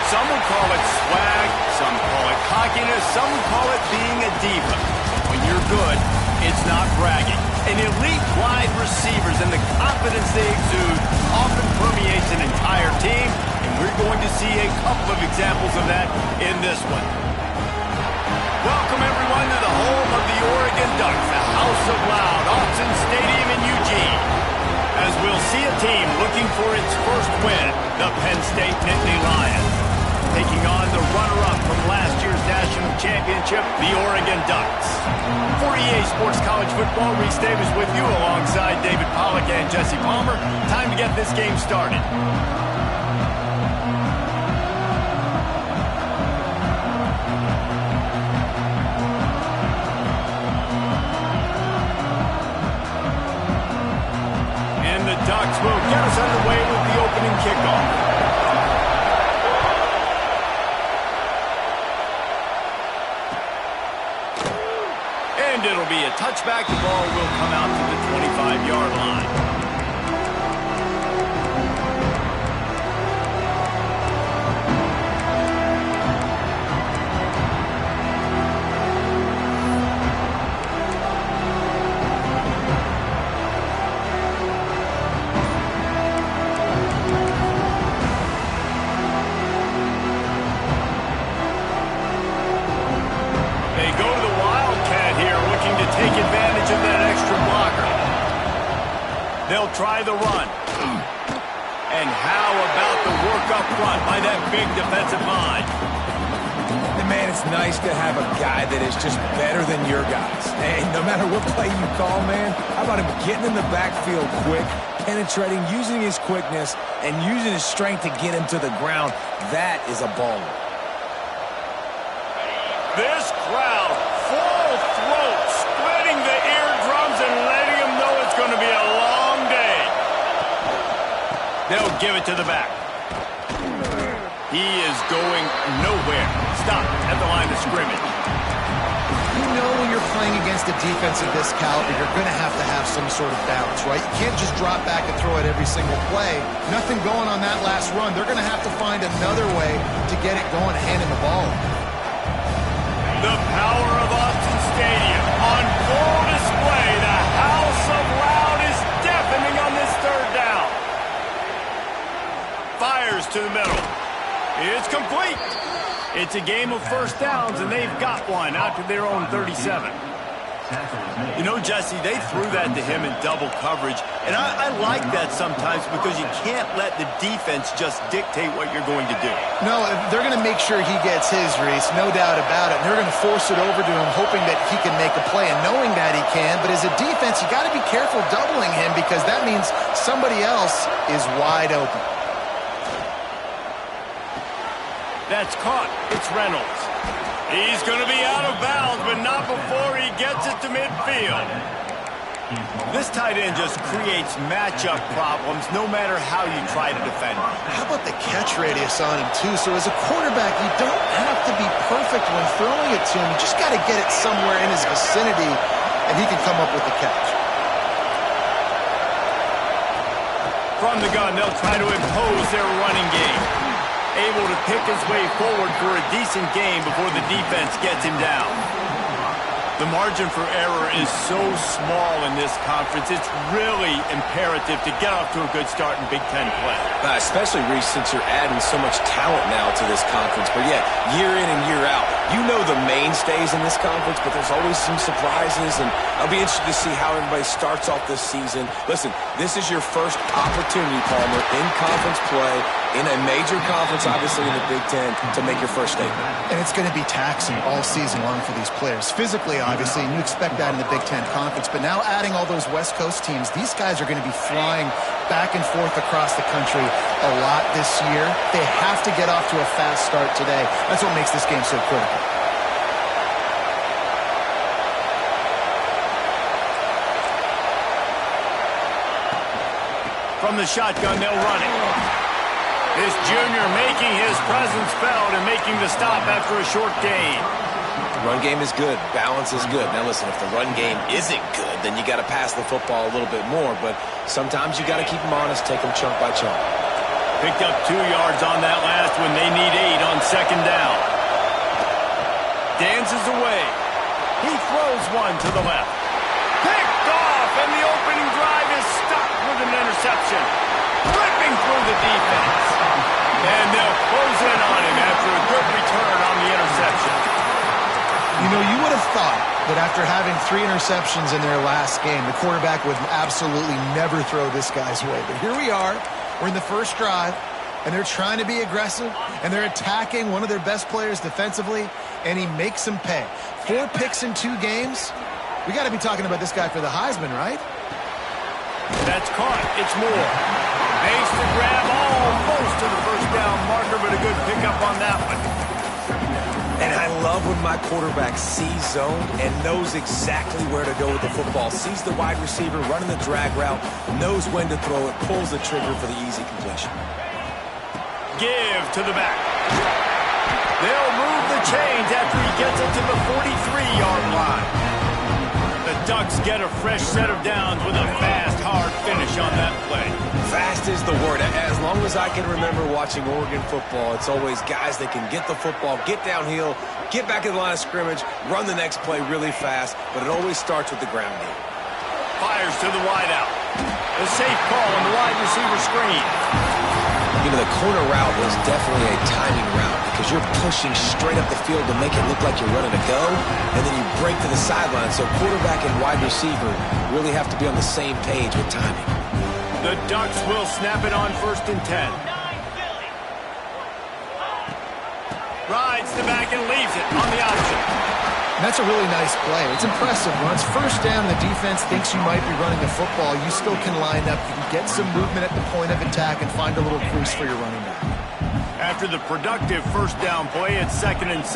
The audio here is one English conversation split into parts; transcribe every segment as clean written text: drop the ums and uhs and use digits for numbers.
Some would call it swag, some call it cockiness, some would call it being a diva. When you're good, it's not bragging. And elite wide receivers and the confidence they exude often permeates an entire team, and we're going to see a couple of examples of that in this one. Welcome, everyone, to the home of the Oregon Ducks, the House of Loud, Autzen Stadium in Eugene. As we'll see a team looking for its first win, the Penn State Nittany Lions, taking on the runner-up from last year's national championship, the Oregon Ducks. For EA Sports College Football, Reese Davis with you alongside David Pollack and Jesse Palmer. Time to get this game started. And the Ducks will get us underway with the opening kickoff. And it'll be a touchback. The ball will come out to the 25-yard line. Take advantage of that extra blocker. They'll try the run. And how about the work up front by that big defensive line? And man, it's nice to have a guy that is just better than your guys. And no matter what play you call, man, how about him getting in the backfield quick, penetrating, using his quickness, and using his strength to get him to the ground. That is a baller. This crowd, full throat, splitting the eardrums and letting them know it's going to be a long day. They'll give it to the back. He is going nowhere. Stop at the line of scrimmage. You know when you're playing against a defense of this caliber, you're going to have some sort of balance, right? You can't just drop back and throw it every single play. Nothing going on that last run. They're going to have to find another way to get it going, handing the ball. The power of Autzen Stadium on full display. The House of Loud is deafening on this third down. Fires to the middle. It's complete. It's a game of first downs, and they've got one out to their own 37. You know, Jesse, they threw that to him in double coverage, and I like that sometimes because you can't let the defense just dictate what you're going to do. No, they're going to make sure he gets his, Reese, no doubt about it. They're going to force it over to him, hoping that he can make a play, and knowing that he can. But as a defense, you got to be careful doubling him because that means somebody else is wide open. That's caught. It's Reynolds. He's going to be out of bounds, but not before he gets it to midfield. This tight end just creates matchup problems no matter how you try to defend him. How about the catch radius on him, too? So as a quarterback, you don't have to be perfect when throwing it to him. You just got to get it somewhere in his vicinity, and he can come up with the catch. From the gun, they'll try to impose their running game. Able to pick his way forward for a decent game before the defense gets him down. The margin for error is so small in this conference, it's really imperative to get off to a good start in Big Ten play. Especially, Reese, since you're adding so much talent now to this conference. But yeah, year in and year out, you know the mainstays in this conference, but there's always some surprises, and I'll be interested to see how everybody starts off this season. Listen, this is your first opportunity, Palmer, in conference play, in a major conference, obviously in the Big Ten, to make your first statement. And it's going to be taxing all season long for these players. Physically, obviously, and you expect that in the Big Ten Conference. But now adding all those West Coast teams, these guys are going to be flying back and forth across the country a lot this year. They have to get off to a fast start today. That's what makes this game so critical. From the shotgun, they'll run it. This junior making his presence felt and making the stop after a short gain. Run game is good. Balance is good. Now listen, if the run game isn't good, then you got to pass the football a little bit more. But sometimes you got to keep them honest, take them chunk by chunk. Picked up 2 yards on that last one. They need 8 on second down. Dances away. He throws one to the left. Picked off, and the opening drive is stopped with an interception. Ripping through the defense. And they'll close in on him after a good return on the interception. You know, you would have thought that after having 3 interceptions in their last game, the quarterback would absolutely never throw this guy's way. But here we are. We're in the first drive, and they're trying to be aggressive, and they're attacking one of their best players defensively, and he makes them pay. 4 picks in 2 games. We got to be talking about this guy for the Heisman, right? That's caught. It's Moore. Makes the grab almost to the first down marker, but a good pickup on that one. And I love when my quarterback sees zone and knows exactly where to go with the football. Sees the wide receiver running the drag route, knows when to throw it, pulls the trigger for the easy completion. Give to the back. They'll move the chains after he gets it to the 43-yard line. The Ducks get a fresh set of downs with a fast, hard finish on that play. Fast is the word. As long as I can remember watching Oregon football, it's always guys that can get the football, get downhill, get back in the line of scrimmage, run the next play really fast, but it always starts with the ground game. Fires to the wideout. A safe call on the wide receiver screen. You know, the corner route was definitely a timing route because you're pushing straight up the field to make it look like you're running a go, and then you break to the sideline. So quarterback and wide receiver really have to be on the same page with timing. The Ducks will snap it on 1st and 10. Rides the back and leaves it on the option. And that's a really nice play. It's impressive. Once first down, the defense thinks you might be running the football. You still can line up. You can get some movement at the point of attack and find a little crease for your running back. After the productive first down play, it's 2nd and 6.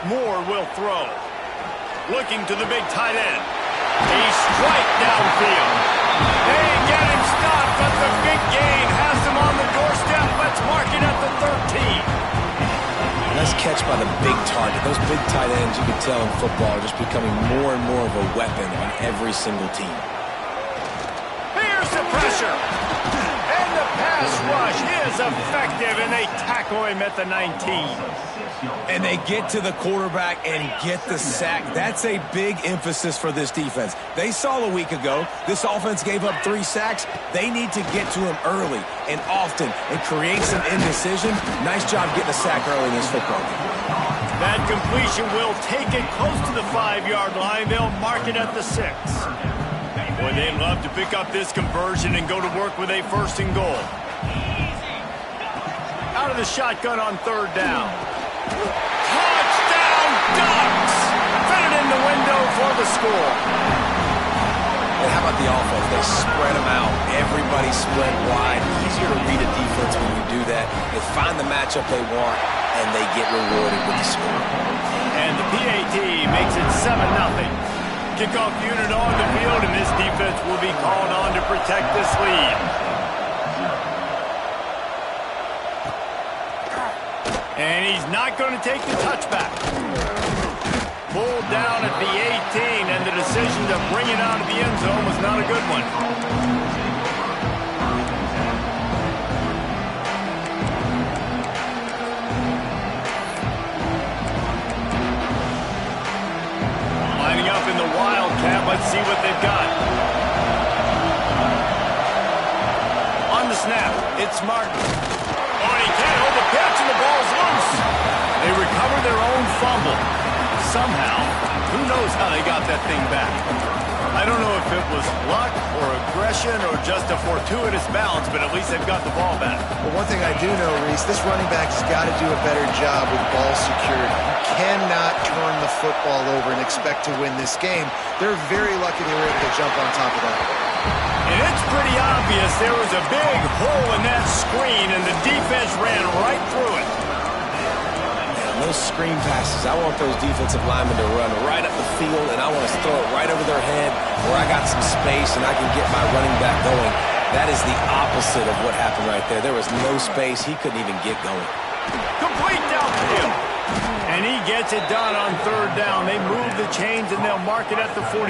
Moore will throw. Looking to the big tight end. A strike downfield. They get him stopped, but the big gain has him on the doorstep. Let's mark it at the 13. Nice catch by the big target. Those big tight ends, you can tell in football, are just becoming more and more of a weapon on every single team. Here's the pressure. And the pass rush is effective, and they tackle him at the 19. And they get to the quarterback and get the sack. That's a big emphasis for this defense. They saw a week ago, this offense gave up 3 sacks. They need to get to him early and often and create some indecision. Nice job getting a sack early in this football game. That completion will take it close to the 5-yard line. They'll mark it at the 6. Boy, they'd love to pick up this conversion and go to work with a 1st and goal. Out of the shotgun on 3rd down. Touchdown, Ducks! Fit it in the window for the score. And how about the offense? They spread them out. Everybody spread wide. Easier to read a defense when you do that. They find the matchup they want, and they get rewarded with the score. And the PAT makes it 7-0. Kickoff unit on the field, and this defense will be called on to protect this lead. And he's not going to take the touchback. Pulled down at the 18, and the decision to bring it out of the end zone was not a good one. Lining up in the Wildcat. Let's see what they've got. On the snap, it's Martin. Oh, and he can't hold the pitch, and the ball's loose. They recover their own fumble. Somehow, who knows how they got that thing back. I don't know if it was luck or aggression or just a fortuitous balance, but at least they've got the ball back. Well, one thing I do know, Reese, this running back has got to do a better job with ball security. You cannot turn the football over and expect to win this game. They're very lucky they were able to jump on top of that. And it's pretty obvious there was a big hole in that screen, and the defense ran right through it. And those screen passes, I want those defensive linemen to run right up the field, and I want to throw it right over their head where I got some space and I can get my running back going. That is the opposite of what happened right there. There was no space. He couldn't even get going. Complete downfield. And he gets it done on 3rd down. They move the chains, and they'll mark it at the 44.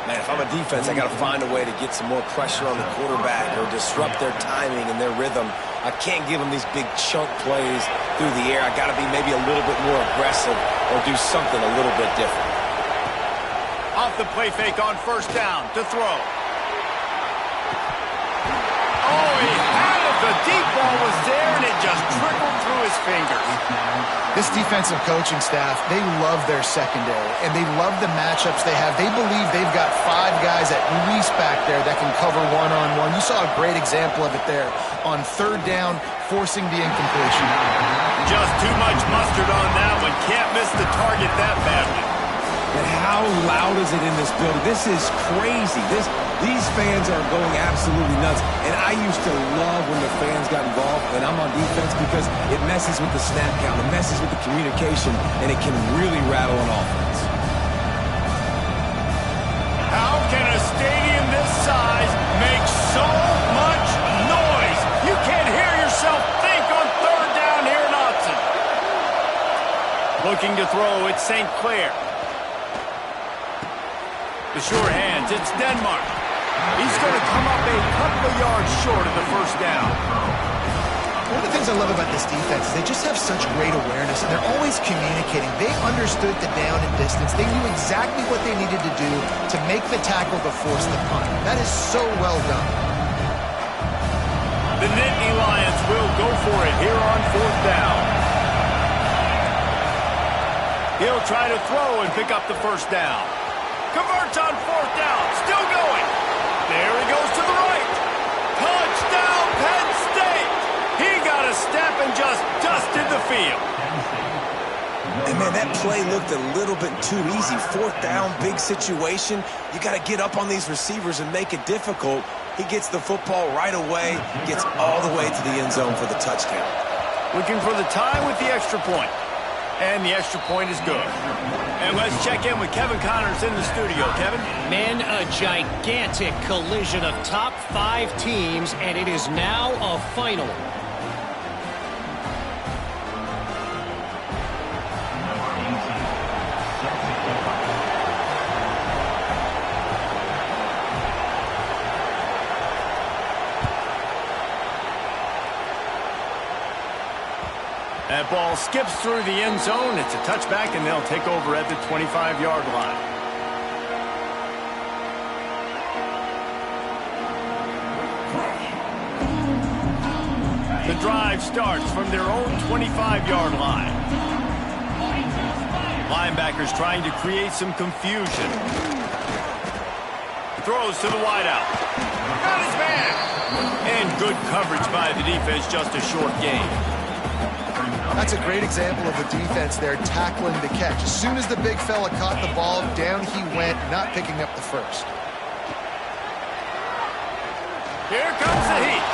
Man, if I'm a defense, I got to find a way to get some more pressure on the quarterback or disrupt their timing and their rhythm. I can't give them these big chunk plays through the air. I got to be maybe a little bit more aggressive or do something a little bit different. Off the play fake on first down to throw. Oh, he had it. The deep ball was there, and it just trickled through his fingers. This defensive coaching staff, they love their secondary, and they love the matchups they have. They believe they've got 5 guys at least back there that can cover one-on-one. You saw a great example of it there on third down, forcing the incompletion. Just too much mustard on that one. Can't miss the target that badly. And how loud is it in this building? This is crazy. These fans are going absolutely nuts. And I used to love when the fans got involved, and I'm on defense because it messes with the snap count, it messes with the communication, and it can really rattle an offense. How can a stadium this size make so much noise? You can't hear yourself think on third down here in Ncaa. Looking to throw, it's St. Clair. The sure hands, it's Denmark. He's going to come up a couple of yards short of the first down. One of the things I love about this defense is they just have such great awareness, and they're always communicating. They understood the down and distance. They knew exactly what they needed to do to make the tackle to force the punt. That is so well done. The Nittany Lions will go for it here on fourth down. He'll try to throw and pick up the first down. Converts on fourth down. Still going. There he goes to the right. Touchdown, Penn State. He got a step and just dusted the field. And, man, that play looked a little bit too easy. Fourth down, big situation. You got to get up on these receivers and make it difficult. He gets the football right away, gets all the way to the end zone for the touchdown. Looking for the tie with the extra point. And the extra point is good. And let's check in with Kevin Connors in the studio. Kevin? Men, a gigantic collision of top 5 teams, and it is now a final. That ball skips through the end zone. It's a touchback, and they'll take over at the 25-yard line. The drive starts from their own 25-yard line. Linebackers trying to create some confusion. Throws to the wideout. Got his man. And good coverage by the defense, just a short gain. That's a great example of the defense there tackling the catch. As soon as the big fella caught the ball, down he went, not picking up the first. Here comes the heat.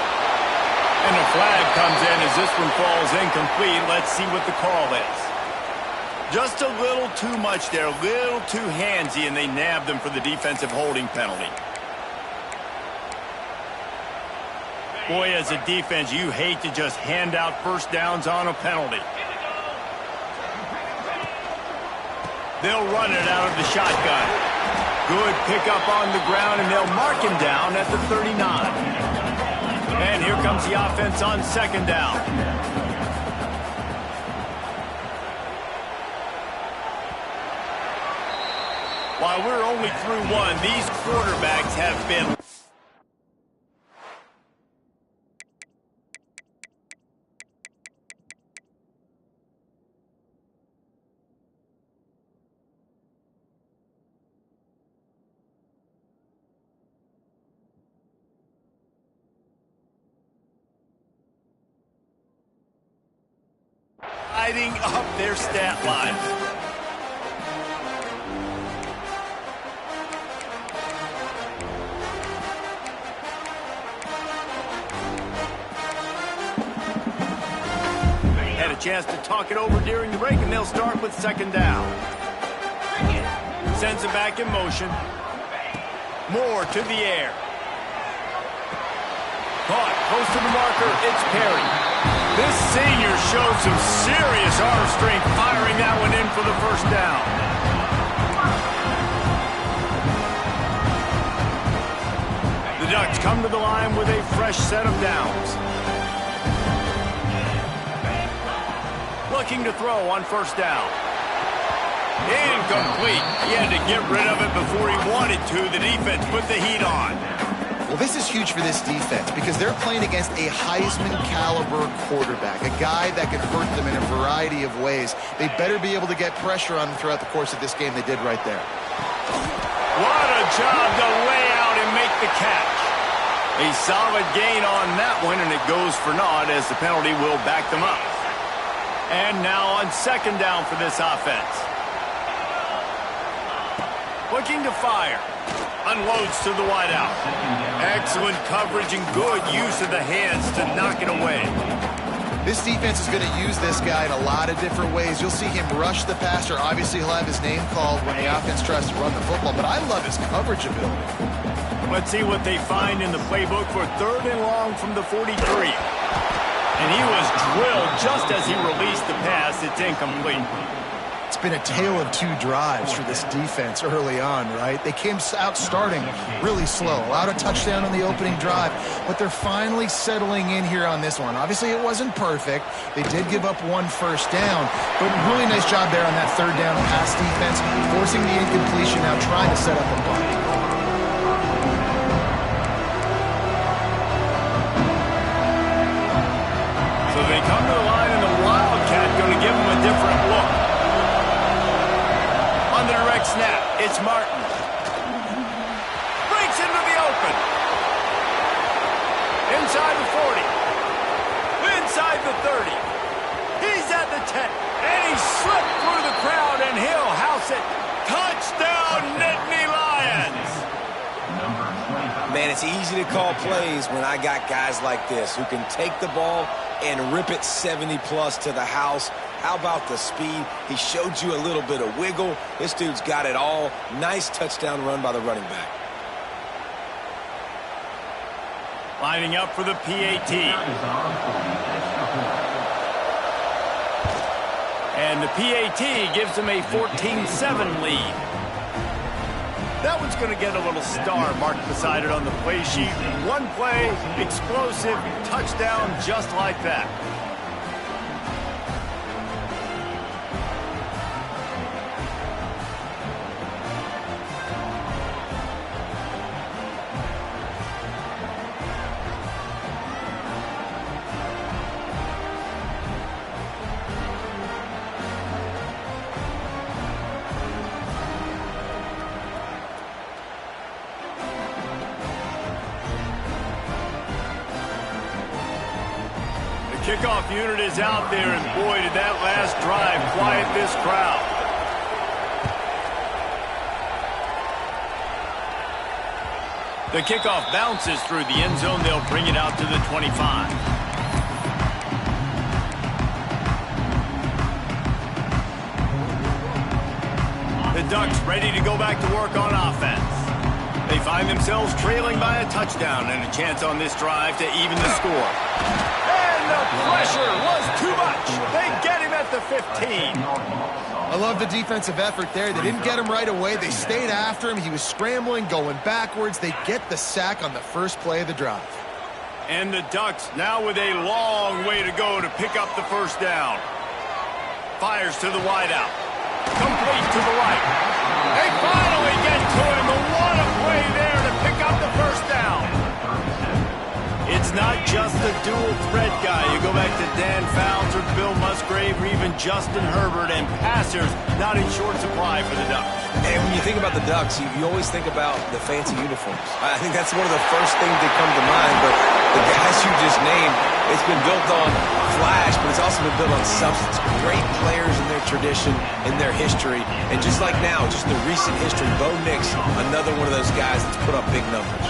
And a flag comes in as this one falls incomplete. Let's see what the call is. Just a little too much there, a little too handsy, and they nabbed them for the defensive holding penalty. Boy, as a defense, you hate to just hand out first downs on a penalty. They'll run it out of the shotgun. Good pickup on the ground, and they'll mark him down at the 39. And here comes the offense on second down. While we're only through one, these quarterbacks have been... lighting up their stat line. Had a chance to talk it over during the break, and they'll start with second down. Sends it back in motion. Moore to the air. Caught close to the marker. It's Perry. This senior showed some serious arm strength firing that one in for the first down. Ducks come to the line with a fresh set of downs. Looking to throw on first down. Incomplete. He had to get rid of it before he wanted to. The defense put the heat on. Well, this is huge for this defense because they're playing against a Heisman-caliber quarterback, a guy that can hurt them in a variety of ways. They better be able to get pressure on him throughout the course of this game. They did right there. What a job to lay out and make the catch. A solid gain on that one, and it goes for naught as the penalty will back them up. And now on second down for this offense. Looking to fire. Unloads to the wideout. Excellent coverage and good use of the hands to knock it away. This defense is going to use this guy in a lot of different ways. You'll see him rush the passer. Obviously, he'll have his name called when the offense tries to run the football, but I love his coverage ability. Let's see what they find in the playbook for third and long from the 43. And he was drilled just as he released the pass. It's incomplete. It's been a tale of two drives for this defense early on, right? They came out starting really slow, allowed a touchdown on the opening drive, but they're finally settling in here on this one. Obviously, it wasn't perfect. They did give up one first down, but really nice job there on that third down pass defense, forcing the incompletion, now trying to set up a bunt. So they come to the line, and the Wildcat going to give them a different look. On the direct snap, it's Martin. Breaks into the open. Inside the 40. Inside the 30. He's at the 10. And he slipped through the crowd, and he'll house it. Touchdown, Nittany Lions! Man, it's easy to call plays when I got guys like this who can take the ball and rip it 70-plus to the house. How about the speed? He showed you a little bit of wiggle. This dude's got it all. Nice touchdown run by the running back. Lining up for the PAT. And the PAT gives them a 14-7 lead. That one's going to get a little star marked beside it on the play sheet. One play, explosive, touchdown just like that. Kickoff unit is out there, and boy, did that last drive quiet this crowd. The kickoff bounces through the end zone. They'll bring it out to the 25. The Ducks ready to go back to work on offense. They find themselves trailing by a touchdown and a chance on this drive to even the score. The pressure was too much. They get him at the 15. I love the defensive effort there. They didn't get him right away. They stayed after him. He was scrambling, going backwards. They get the sack on the first play of the drive. And the Ducks now with a long way to go to pick up the first down. Fires to the wideout. Complete to the right. They finally get to him. And what a play there to pick up the first down. It's not just a dual threat guy. You go back to Dan Fouts or Bill Musgrave or even Justin Herbert, and passers not in short supply for the Ducks. And when you think about the Ducks, you always think about the fancy uniforms. I think that's one of the first things that come to mind, but the guys you just named, it's been built on flash, but it's also been built on substance. Great players in their tradition, in their history, and just like now, just the recent history, Bo Nix, another one of those guys that's put up big numbers.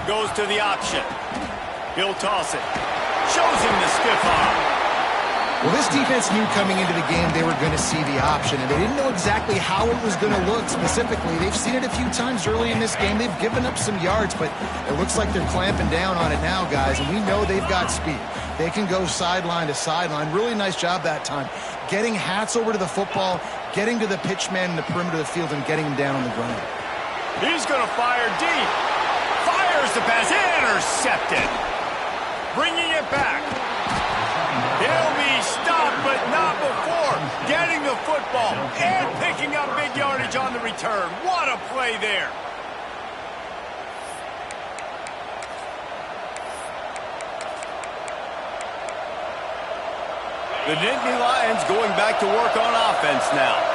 Goes to the option. He'll toss it. Shows him the stiff arm. Well, this defense knew coming into the game they were going to see the option, and they didn't know exactly how it was going to look specifically. They've seen it a few times early in this game. They've given up some yards, but it looks like they're clamping down on it now, guys, and we know they've got speed. They can go sideline to sideline. Really nice job that time. Getting hats over to the football, getting to the pitch man in the perimeter of the field, and getting him down on the ground. He's going to fire deep. There's the pass. Intercepted. Bringing it back. He'll be stopped, but not before getting the football and picking up big yardage on the return. What a play there. The Nittany Lions going back to work on offense now.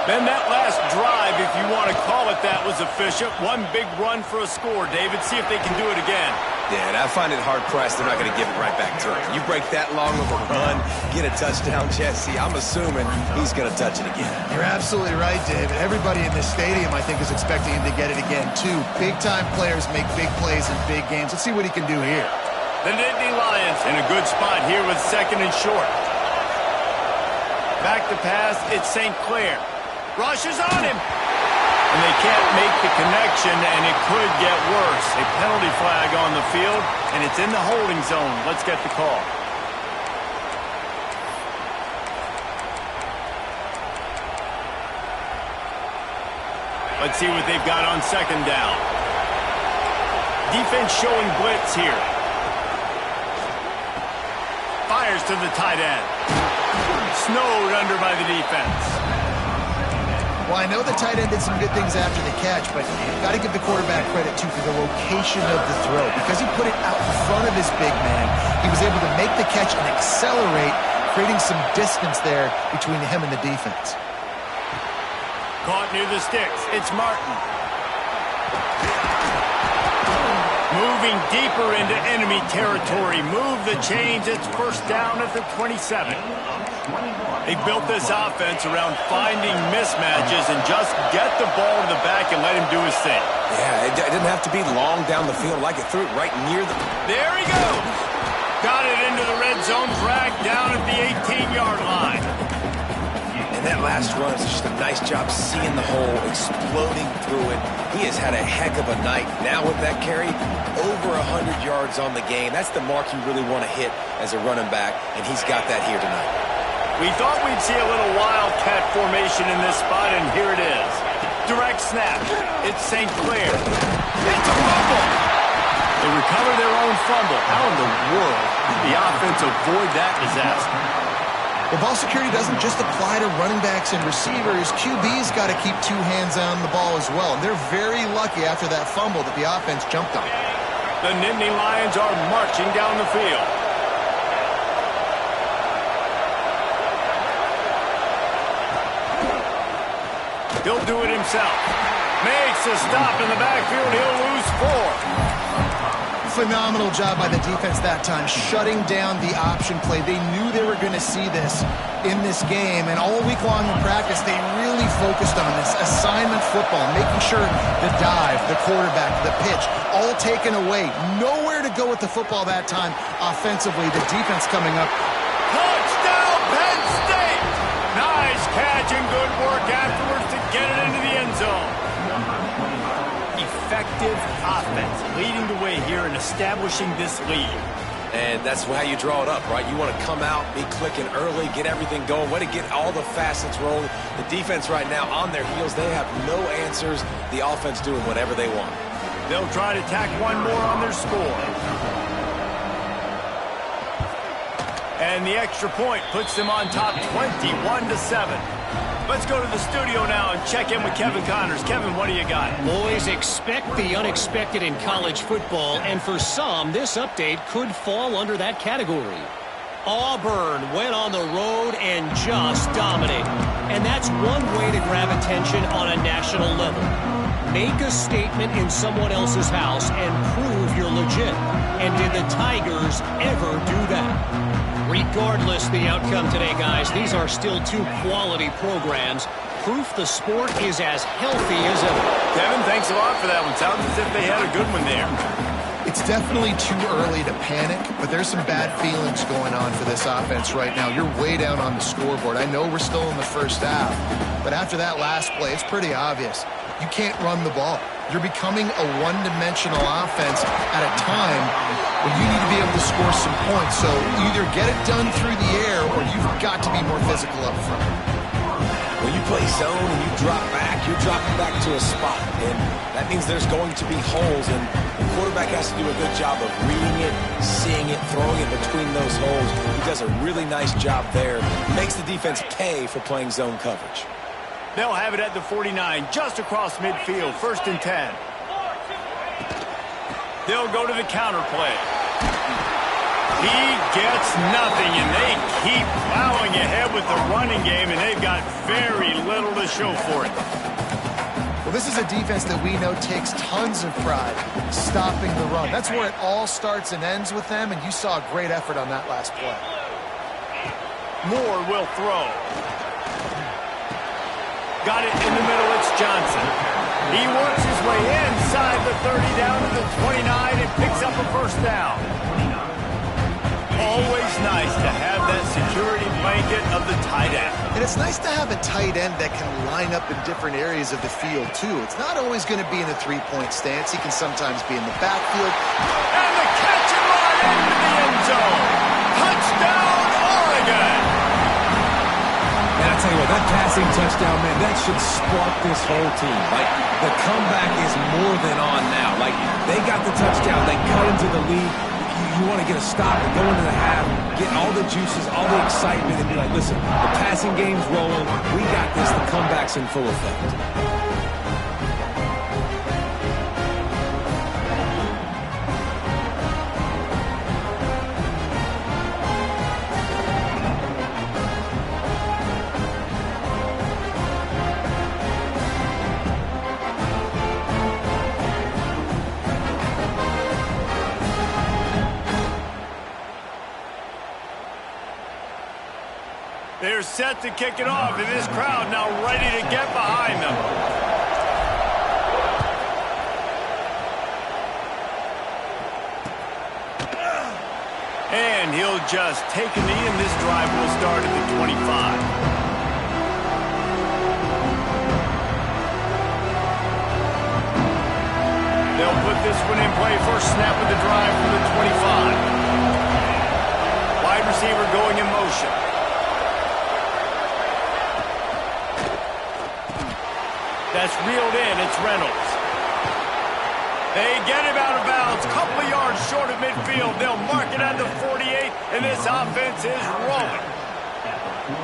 Ben, that last drive, if you want to call it that, was efficient. One big run for a score, David. See if they can do it again. Yeah, and I find it hard-pressed they're not going to give it right back to him. You break that long of a run, get a touchdown, Jesse, I'm assuming he's going to touch it again. You're absolutely right, David. Everybody in this stadium, I think, is expecting him to get it again, too. Big-time players make big plays in big games. Let's see what he can do here. The Nittany Lions in a good spot here with 2nd and short. Back to pass, it's St. Clair. Rushes on him. And they can't make the connection, and it could get worse. A penalty flag on the field, and it's in the holding zone. Let's get the call. Let's see what they've got on 2nd down. Defense showing blitz here. Fires to the tight end. Snowed under by the defense. Well, I know the tight end did some good things after the catch, but you've got to give the quarterback credit, too, for the location of the throw. Because he put it out in front of his big man, he was able to make the catch and accelerate, creating some distance there between him and the defense. Caught near the sticks. It's Martin. Moving deeper into enemy territory. Move the chains. It's 1st down at the 27. They built this offense around finding mismatches and just get the ball to the back and let him do his thing. Yeah, it didn't have to be long down the field. Like it threw it right near the... There he goes. Got it into the red zone. Dragged down at the 18-yard line. And that last run is just a nice job seeing the hole, exploding through it. He has had a heck of a night. Now with that carry, over 100 yards on the game. That's the mark you really want to hit as a running back, and he's got that here tonight. We thought we'd see a little wildcat formation in this spot, and here it is. Direct snap. It's St. Clair. It's a fumble. They recover their own fumble. How in the world did the offense avoid that disaster? Well, ball security doesn't just apply to running backs and receivers. QB's got to keep 2 hands on the ball as well. And they're very lucky after that fumble that the offense jumped on. The Nittany Lions are marching down the field. He'll do it himself. Makes a stop in the backfield. He'll lose 4. Phenomenal job by the defense that time, shutting down the option play. They knew they were going to see this in this game, and all week long in practice, they really focused on this assignment football, making sure the dive, the quarterback, the pitch, all taken away. Nowhere to go with the football that time offensively. The defense coming up. Touchdown, Penn State! Nice catch and good work afterwards to get it into the end zone. Effective offense leading the way here and establishing this lead. And that's how you draw it up, right? You want to come out, be clicking early, get everything going, way to get all the facets rolling. The defense right now on their heels, they have no answers. The offense doing whatever they want. They'll try to tack one more on their score. And the extra point puts them on top 21-7. Let's go to the studio now and check in with Kevin Connors. Kevin, what do you got? Boys, expect the unexpected in college football, and for some, this update could fall under that category. Auburn went on the road and just dominated. And that's one way to grab attention on a national level. Make a statement in someone else's house and prove you're legit. And did the Tigers ever do that? Regardless the outcome today, guys, these are still 2 quality programs. Proof the sport is as healthy as ever. Kevin, thanks a lot for that one. Sounds as if they had a good one there. It's definitely too early to panic, but there's some bad feelings going on for this offense right now. You're way down on the scoreboard. I know we're still in the first half, but after that last play, it's pretty obvious. You can't run the ball. You're becoming a one-dimensional offense at a time when you need to be able to score some points. So either get it done through the air or you've got to be more physical up front. When you play zone and you drop back, you're dropping back to a spot. And that means there's going to be holes. And quarterback has to do a good job of reading it, seeing it, throwing it between those holes. He does a really nice job there. Makes the defense pay for playing zone coverage. They'll have it at the 49, just across midfield, 1st and 10. They'll go to the counter play. He gets nothing, and they keep plowing ahead with the running game, and they've got very little to show for it. Well, this is a defense that we know takes tons of pride stopping the run. That's where it all starts and ends with them, and you saw a great effort on that last play. Moore will throw. Got it in the middle. It's Johnson. He works his way inside the 30 down to the 29 and picks up a 1st down. Always nice to have that security blanket of the tight end. And it's nice to have a tight end that can line up in different areas of the field, too. It's not always going to be in a three-point stance. He can sometimes be in the backfield. And the catch and run into the end zone. Touchdown, Oregon! And I tell you what, that passing touchdown, man, that should spark this whole team. Like, the comeback is more than on now. Like, they got the touchdown. They cut into the lead. You want to get a stop and go into the half, get all the juices, all the excitement, and be like, listen, the passing game's rolling. We got this. The comeback's in full effect. They're set to kick it off, and this crowd now ready to get behind them. And he'll just take a knee, and this drive will start at the 25. They'll put this one in play. First snap of the drive from the 25. Wide receiver going in motion. That's reeled in. It's Reynolds. They get him out of bounds. Couple of yards short of midfield. They'll mark it at the 48, and this offense is rolling.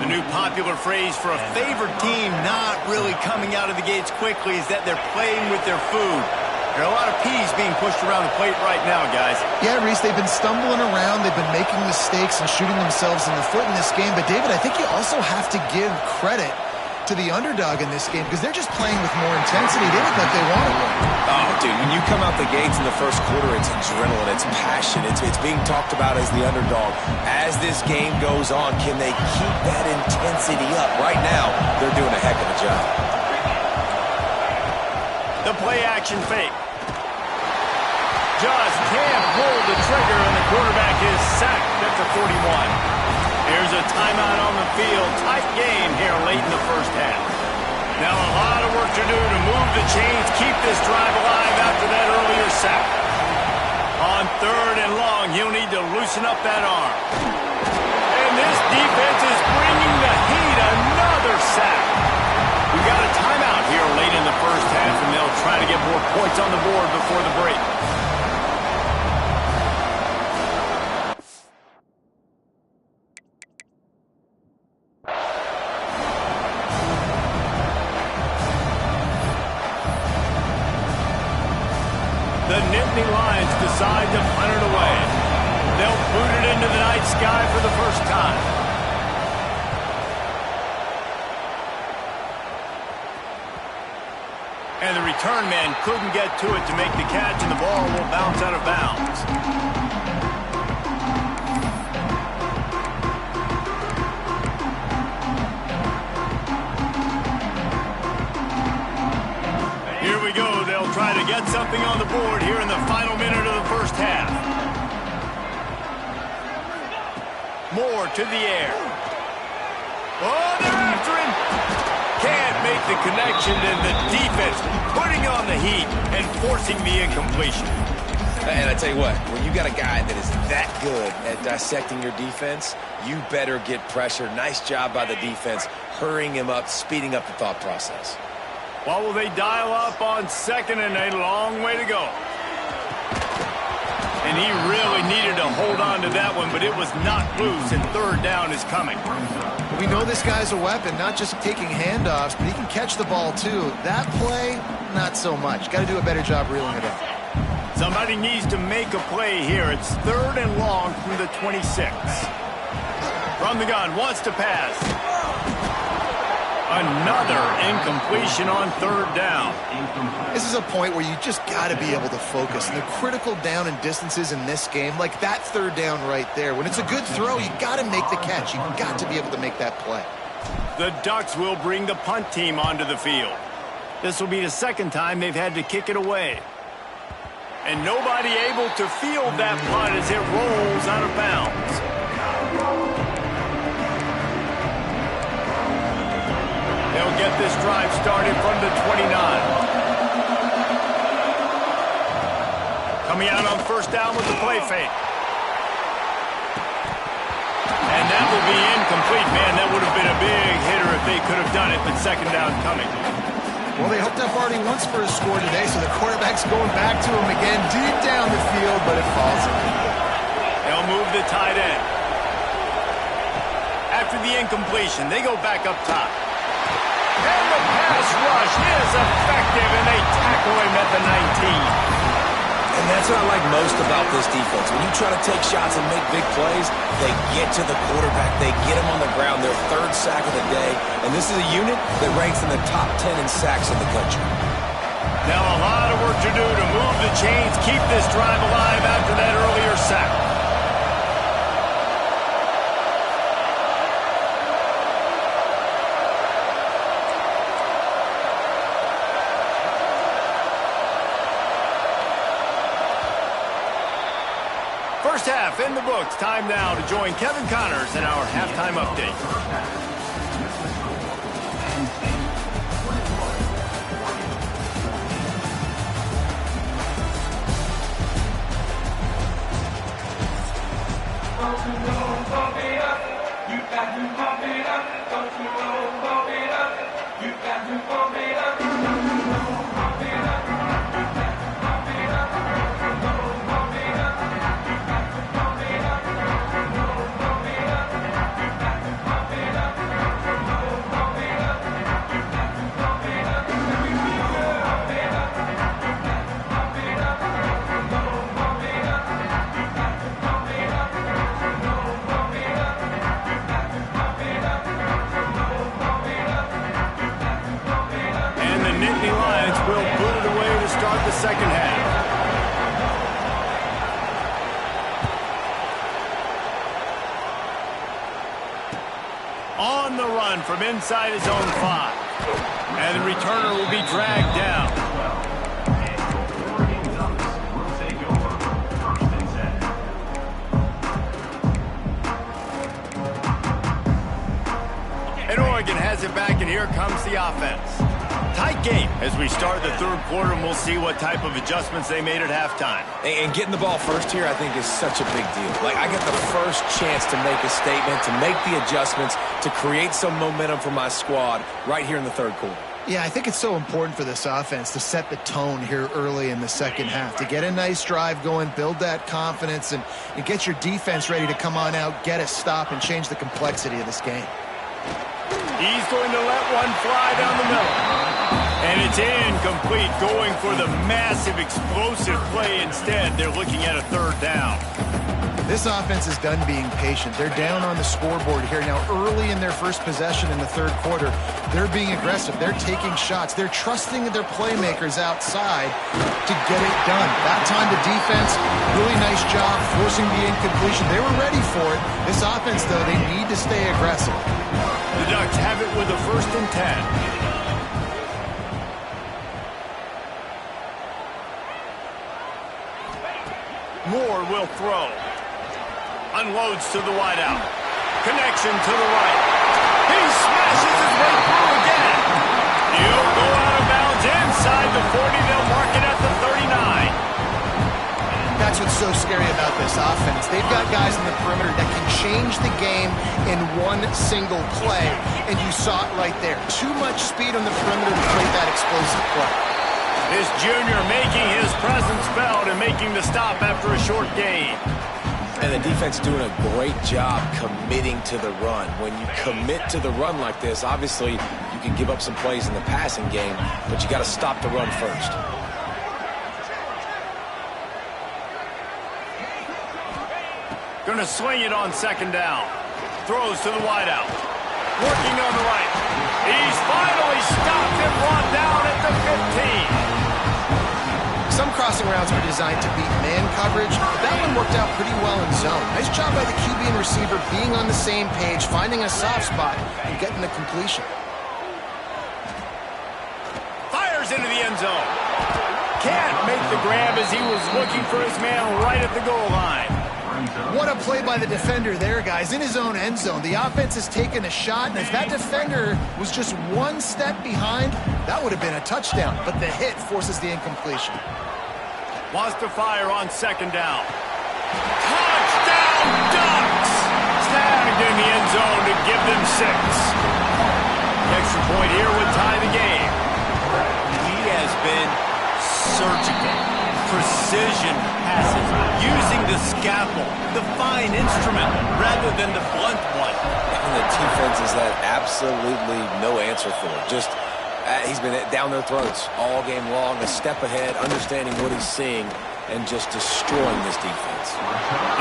The new popular phrase for a favored team not really coming out of the gates quickly is that they're playing with their food. There are a lot of peas being pushed around the plate right now, guys. Yeah, Reese, they've been stumbling around. They've been making mistakes and shooting themselves in the foot in this game. But, David, I think you also have to give credit to the underdog in this game because they're just playing with more intensity. They look like they want to win. Oh, dude, when you come out the gates in the first quarter, it's adrenaline, it's passion, it's being talked about as the underdog. As this game goes on, can they keep that intensity up? Right now, they're doing a heck of a job. The play-action fake. Just can't pull the trigger, and the quarterback is sacked at the 41. Here's a timeout on the field. Tight game here late in the first half. Now a lot of work to do to move the chains, keep this drive alive after that earlier sack. On 3rd and long, he'll need to loosen up that arm. And this defense is bringing the heat. Another sack. We got a timeout here late in the first half, and they'll try to get more points on the board before the break. The Nittany Lions decide to punt it away. They'll boot it into the night sky for the first time. And the return man couldn't get to it to make the catch, and the ball will bounce out of bounds. Here we go. They'll try to get something on the board here in the final minute of the first half. Moore to the air. Oh, they're after him. Can't make the connection, and the defense putting on the heat and forcing the incompletion. And I tell you what, when you got a guy that is that good at dissecting your defense, you better get pressure. Nice job by the defense, hurrying him up, speeding up the thought process. What will they dial up on 2nd and a long way to go? And he really needed to hold on to that one, but it was not loose, and third down is coming. We know this guy's a weapon, not just taking handoffs, but he can catch the ball too. That play, not so much. Got to do a better job reeling it in. Somebody needs to make a play here. It's third and long from the 26. From the gun, wants to pass. Another incompletion on third down. This is a point where you just got to be able to focus. And the critical down and distances in this game, like that third down right there. When it's a good throw, you got to make the catch. You got to be able to make that play. The Ducks will bring the punt team onto the field. This will be the second time they've had to kick it away. And nobody able to field that punt as it rolls out of bounds. They'll get this drive started from the 29. Coming out on first down with the play fake. And that will be incomplete. Man, that would have been a big hitter if they could have done it, but second down coming. Well, they hooked up already once for a score today, so the quarterback's going back to him again deep down the field, but it falls in. They'll move the tight end. After the incompletion, they go back up top. And the pass rush is effective, and they tackle him at the 19. And that's what I like most about this defense. When you try to take shots and make big plays, they get to the quarterback. They get him on the ground. Their third sack of the day. And this is a unit that ranks in the top 10 in sacks in the country. Now a lot of work to do to move the chains, keep this drive alive after that earlier sack. First half in the books. Time now to join Kevin Connors in our halftime update. The second half. On the run from inside his own 5. And the returner will be dragged down. And Oregon has it back, and here comes the offense. Tight game as we start the third quarter, and we'll see what type of adjustments they made at halftime. And getting the ball first here, I think, is such a big deal. Like, I get the first chance to make a statement, to make the adjustments, to create some momentum for my squad right here in the third quarter. Yeah, I think it's so important for this offense to set the tone here early in the second half, to get a nice drive going, build that confidence, and get your defense ready to come on out, get a stop, and change the complexity of this game. He's going to let one fly down the middle. And it's incomplete, going for the massive explosive play instead. They're looking at a third down. This offense is done being patient. They're down on the scoreboard here now early in their first possession in the third quarter. They're being aggressive. They're taking shots. They're trusting their playmakers outside to get it done. That time the defense, really nice job forcing the incompletion. They were ready for it. This offense, though, they need to stay aggressive. The Ducks have it with a 1st and 10. Moore will throw. Unloads to the wideout. Connection to the right. He smashes his way through again. He'll go out of bounds inside the 40. They'll mark it at the 39. That's what's so scary about this offense. They've got guys in the perimeter that can change the game in one single play, and you saw it right there. Too much speed on the perimeter to create that explosive play. This junior making his presence felt and making the stop after a short gain. And the defense doing a great job committing to the run. When you commit to the run like this, obviously you can give up some plays in the passing game, but you got to stop the run first. Going to swing it on second down. Throws to the wideout. Working on the right. He's finally stopped and brought down at the 15. Some crossing routes are designed to beat man coverage, but that one worked out pretty well in zone. Nice job by the QB and receiver being on the same page, finding a soft spot, and getting the completion. Fires into the end zone. Can't make the grab as he was looking for his man right at the goal line. What a play by the defender there, guys. In his own end zone, the offense has taken a shot, and if that defender was just one step behind, that would have been a touchdown, but the hit forces the incompletion. Wants to fire on second down. Touchdown Ducks! Snagged in the end zone to give them 6. The extra point here would tie the game. He has been surgical. Precision passes, using the scalpel, the fine instrument, rather than the blunt one. And the defense has had absolutely no answer for it. Just, he's been down their throats all game long, a step ahead, understanding what he's seeing, and just destroying this defense.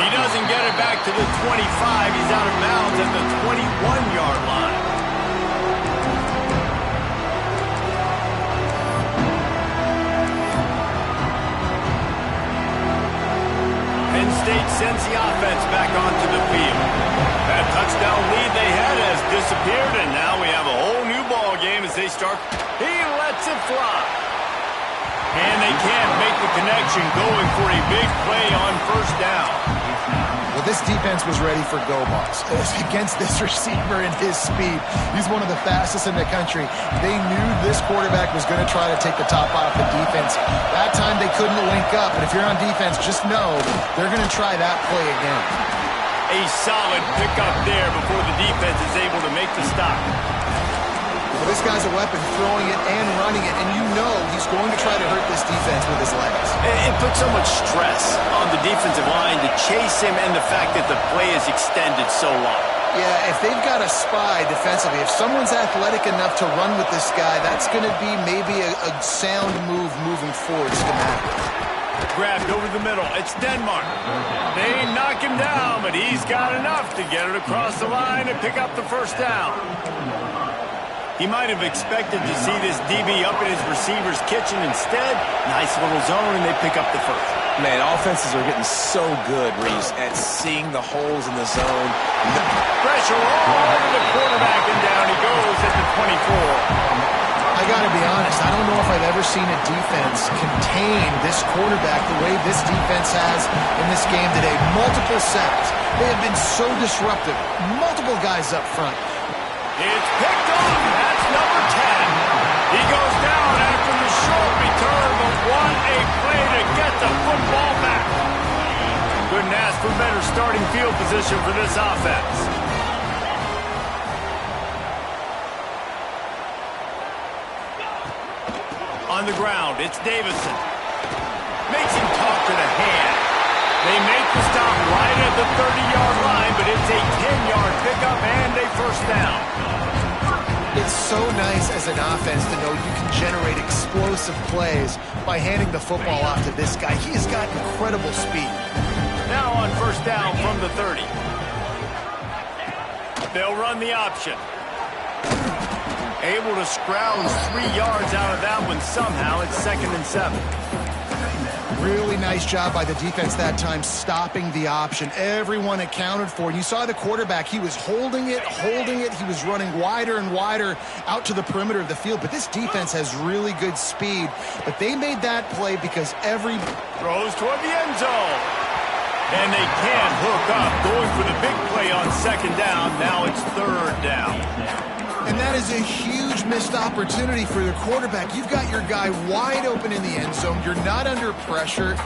He doesn't get it back to the 25. He's out of bounds at the 21-yard line. Penn State sends the offense back onto the field. That touchdown lead they had has disappeared, and now we have a whole new ball game as they start. He lets it fly. And they can't make the connection, going for a big play on first down. Well, this defense was ready for go balls. Against this receiver and his speed, he's one of the fastest in the country. They knew this quarterback was going to try to take the top off the defense. That time they couldn't link up, but if you're on defense, just know they're going to try that play again. A solid pickup there before the defense is able to make the stop. Well, this guy's a weapon, throwing it and running it, and you know he's going to try to hurt this defense with his legs. It puts so much stress on the defensive line to chase him, and the fact that the play is extended so long. Yeah, if they've got a spy defensively, if someone's athletic enough to run with this guy, that's going to be maybe a sound move moving forward schematically. Grabbed over the middle. It's Denmark. They knock him down, but he's got enough to get it across the line and pick up the first down. He might have expected to see this DB up in his receiver's kitchen. Instead, nice little zone, and they pick up the first. Man, offenses are getting so good, Reese, at seeing the holes in the zone. Pressure all over the quarterback, and down he goes at the 24. I got to be honest, I don't know if I've ever seen a defense contain this quarterback the way this defense has in this game today. Multiple sacks. They have been so disruptive. Multiple guys up front. It's picked off. That's number 10. He goes down after the short return, but what a play to get the football back. Couldn't ask for better starting field position for this offense. On the ground, it's Davison. Makes him talk to the hand. They make the stop right at the 30-yard line, but it's a 10-yard pickup and a first down. It's so nice as an offense to know you can generate explosive plays by handing the football off to this guy. He has got incredible speed. Now on first down from the 30. They'll run the option. Able to scrounge 3 yards out of that one somehow. It's 2nd and 7. Really nice job by the defense that time, stopping the option. Everyone accounted for it. You saw the quarterback. He was holding it. He was running wider and wider out to the perimeter of the field. But this defense has really good speed. But they made that play because every throws toward the end zone. And they can't hook up. Going for the big play on second down. Now it's third down. And that is a huge missed opportunity for the quarterback. You've got your guy wide open in the end zone. You're not under pressure.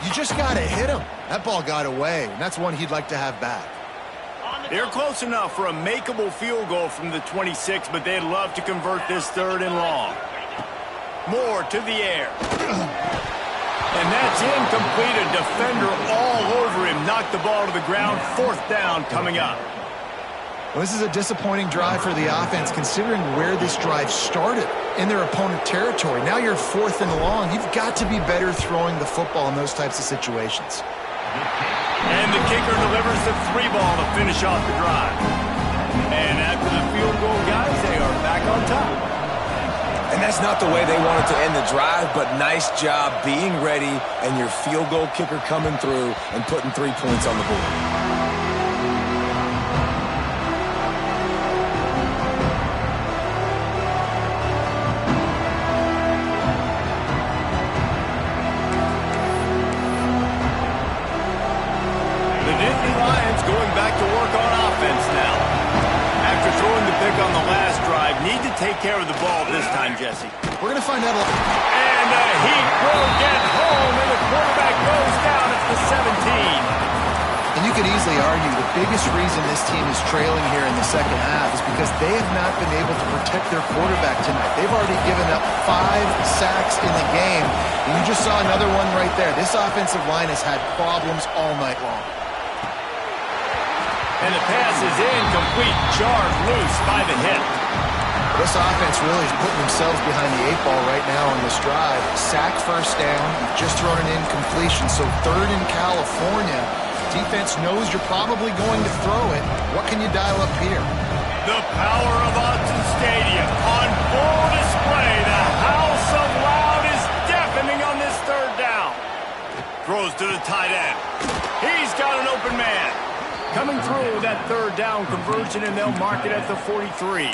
You just got to hit him. That ball got away, and that's one he'd like to have back. They're close enough for a makeable field goal from the 26, but they'd love to convert this 3rd and long. More to the air. And that's incomplete. A defender all over him. Knocked the ball to the ground. 4th down coming up. Well, this is a disappointing drive for the offense, considering where this drive started in their opponent territory. Now you're 4th and long. You've got to be better throwing the football in those types of situations. And the kicker delivers the 3 ball to finish off the drive. And after the field goal, guys, they are back on top. And that's not the way they wanted to end the drive, but nice job being ready and your field goal kicker coming through and putting 3 points on the board. Need to take care of the ball this time, Jesse. We're going to find out a lot. And the heat will get home, and the quarterback goes down at the 17. And you could easily argue the biggest reason this team is trailing here in the second half is because they have not been able to protect their quarterback tonight. They've already given up 5 sacks in the game, and you just saw another one right there. This offensive line has had problems all night long. And the pass is incomplete, jarred loose by the hip. This offense really is putting themselves behind the 8 ball right now on this drive. Sack 1st down. You've just thrown an incompletion. So 3rd in California. Defense knows you're probably going to throw it. What can you dial up here? The power of Autzen Stadium on full display. The house of loud is deafening on this 3rd down. Throws to the tight end. He's got an open man. Coming through that 3rd down conversion, and they'll mark it at the 43.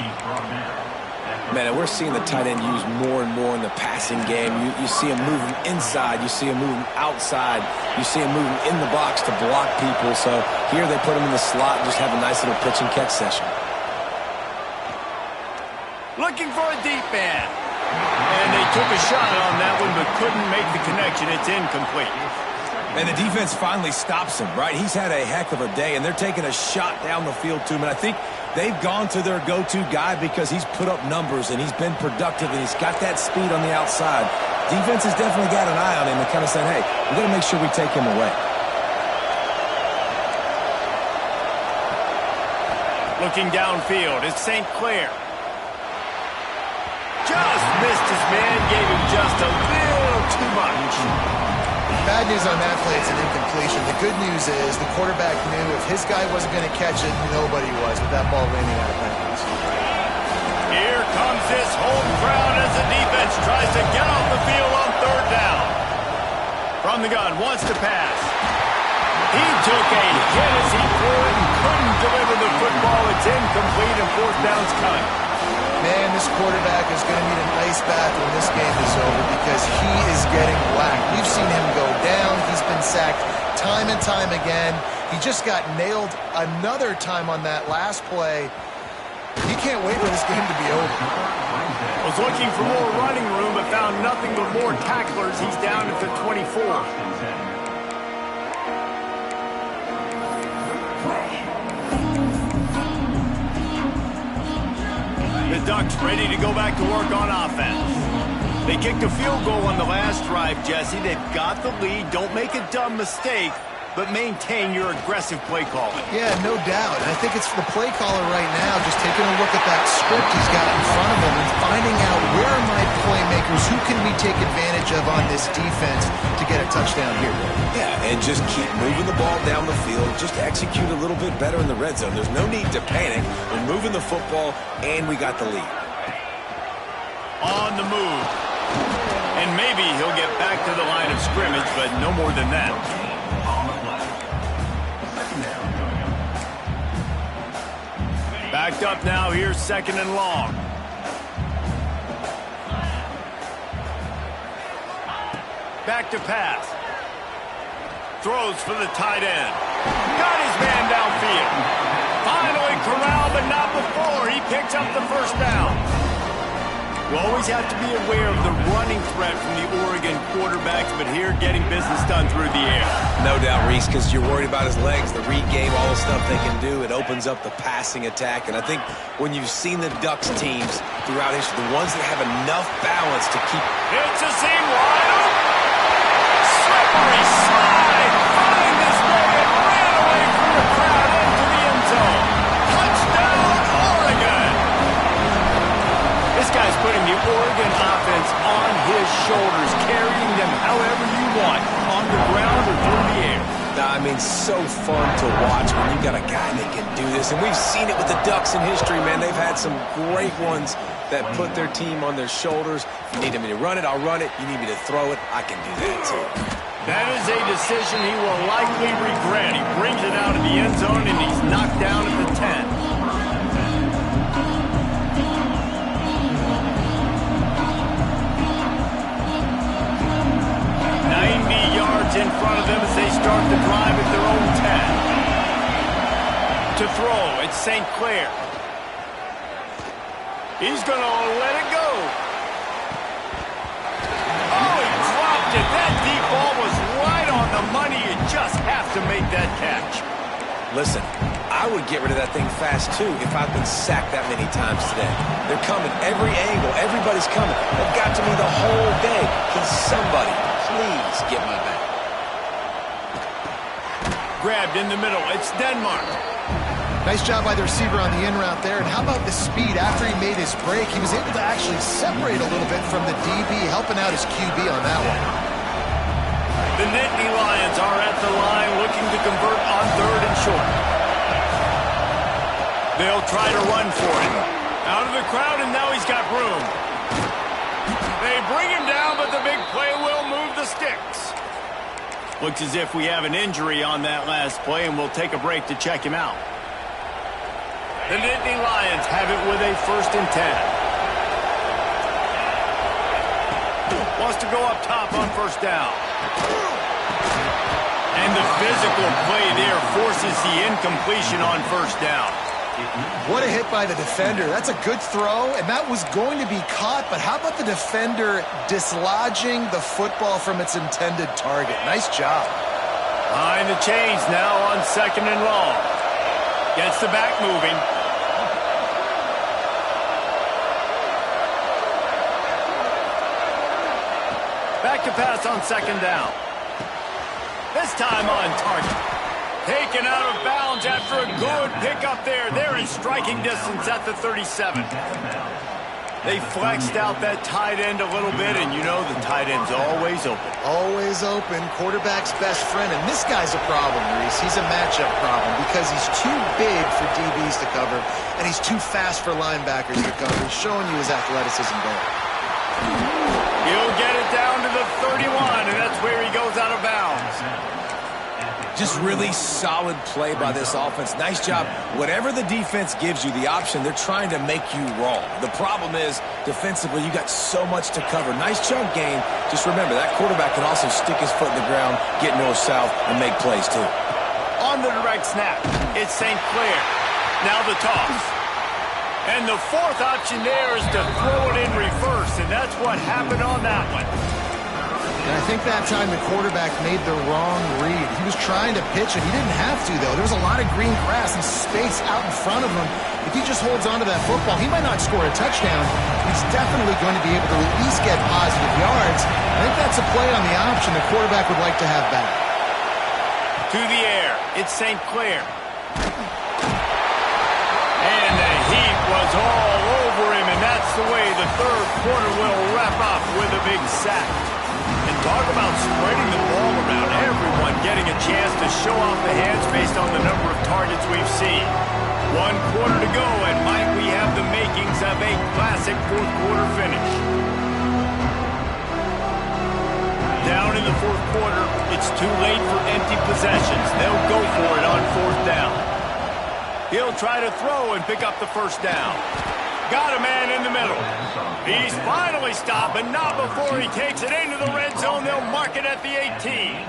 Man, and we're seeing the tight end used more and more in the passing game. You see him moving inside. You see him moving outside. You see him moving in the box to block people. So here they put him in the slot and just have a nice little pitch and catch session. Looking for a deep man. And they took a shot on that one but couldn't make the connection. It's incomplete. And the defense finally stops him, right? He's had a heck of a day, and they're taking a shot down the field to him. And I think they've gone to their go-to guy because he's put up numbers, and he's been productive, and he's got that speed on the outside. Defense has definitely got an eye on him and kind of said, hey, we've got to make sure we take him away. Looking downfield, it's St. Clair. Just missed his man, gave him just a little too much. Bad news on that play, it's an incompletion. The good news is the quarterback knew if his guy wasn't going to catch it, nobody was with that ball landing out of bounds. Here comes this home crowd as the defense tries to get off the field on 3rd down. From the gun, wants to pass. He took a hit as he threw it and couldn't deliver the football. It's incomplete and 4th down's coming. Man, this quarterback is going to need an ice bath when this game is over because he is getting whacked. We've seen him go down. He's been sacked time and time again. He just got nailed another time on that last play. He can't wait for this game to be over. Was looking for more running room but found nothing but more tacklers. He's down at the 24. The Ducks ready to go back to work on offense. They kicked a field goal on the last drive, Jesse. They've got the lead. Don't make a dumb mistake, but maintain your aggressive play calling. Yeah, no doubt. And I think it's the play caller right now just taking a look at that script he's got in front of him and finding out where are my playmakers, who can we take advantage of on this defense to get a touchdown here. Yeah, and just keep moving the ball down the field. Just execute a little bit better in the red zone. There's no need to panic. We're moving the football, and we got the lead. On the move. And maybe he'll get back to the line of scrimmage, but no more than that. Backed up now, here's 2nd and long. Back to pass. Throws for the tight end. Got his man downfield. Finally corralled, but not before. He picks up the 1st down. You always have to be aware of the running threat from the Oregon quarterbacks, but here getting business done through the air. No doubt, Reese, because you're worried about his legs, the read game, all the stuff they can do. It opens up the passing attack. And I think when you've seen the Ducks teams throughout history, the ones that have enough balance to keep... It's a seam wide open. Slippery slide. Find this way and ran away from the crowd into the end zone. Touchdown, Oregon. This guy's putting the Oregon offense on his shoulders, carrying them however you want, on the ground or through the air. I mean, so fun to watch when you got a guy that can do this. And we've seen it with the Ducks in history, man. They've had some great ones that put their team on their shoulders. If you need me to run it, I'll run it. You need me to throw it, I can do that too. That is a decision he will likely regret. He brings it out of the end zone, and he's knocked down at the 10. 90 yards in front of them as they start the drive at their own 10. To throw, it's St. Clair. He's going to let it go. Oh, he dropped it. That deep ball was right on the money. You just have to make that catch. Listen, I would get rid of that thing fast, too, if I've been sacked that many times today. They're coming. Every angle. Everybody's coming. They've got to me the whole day. Can somebody please get my back? Grabbed in the middle. It's Denmark. Nice job by the receiver on the in route there. And how about the speed? After he made his break, he was able to actually separate a little bit from the DB, helping out his QB on that one. The Nittany Lions are at the line looking to convert on 3rd and short. They'll try to run for it. Out of the crowd, and now he's got room. They bring him down, but the big play will move the sticks. Looks as if we have an injury on that last play, and we'll take a break to check him out. The Nittany Lions have it with a 1st and 10. Wants to go up top on 1st down. And the physical play there forces the incompletion on 1st down. What a hit by the defender. That's a good throw, and that was going to be caught, but how about the defender dislodging the football from its intended target? Nice job. Behind the chains now on 2nd and long. Gets the back moving. Back to pass on 2nd down. This time on target. Taken out of bounds after a good pickup there. They're in striking distance at the 37. They flexed out that tight end a little bit, and you know the tight end's always open. Always open. Quarterback's best friend. And this guy's a problem, Reese. He's a matchup problem because he's too big for DBs to cover, and he's too fast for linebackers to cover. He's showing you his athleticism there. He'll get it down to the 31, and that's where he goes out of bounds. Just really solid play by this offense. Nice job. Whatever the defense gives you the option, they're trying to make you wrong. The problem is, defensively, you got so much to cover. Nice chunk game. Just remember, that quarterback can also stick his foot in the ground, get north-south, and make plays, too. On the direct snap, it's St. Clair. Now the toss. And the 4th option there is to throw it in reverse, and that's what happened on that one. And I think that time the quarterback made the wrong read. He was trying to pitch it. He didn't have to, though. There was a lot of green grass and space out in front of him. If he just holds onto that football, he might not score a touchdown. He's definitely going to be able to at least get positive yards. I think that's a play on the option the quarterback would like to have back. To the air, it's St. Clair. And the heat was all over him, and that's the way the 3rd quarter will wrap up with a big sack. And talk about spreading the ball around. Everyone getting a chance to show off the hands based on the number of targets we've seen. 1 quarter to go, and might we have the makings of a classic 4th quarter finish. Down in the 4th quarter, it's too late for empty possessions. They'll go for it on 4th down. He'll try to throw and pick up the 1st down. Got a man in the middle. He's finally stopped, but not before he takes it into the red zone. They'll mark it at the 18.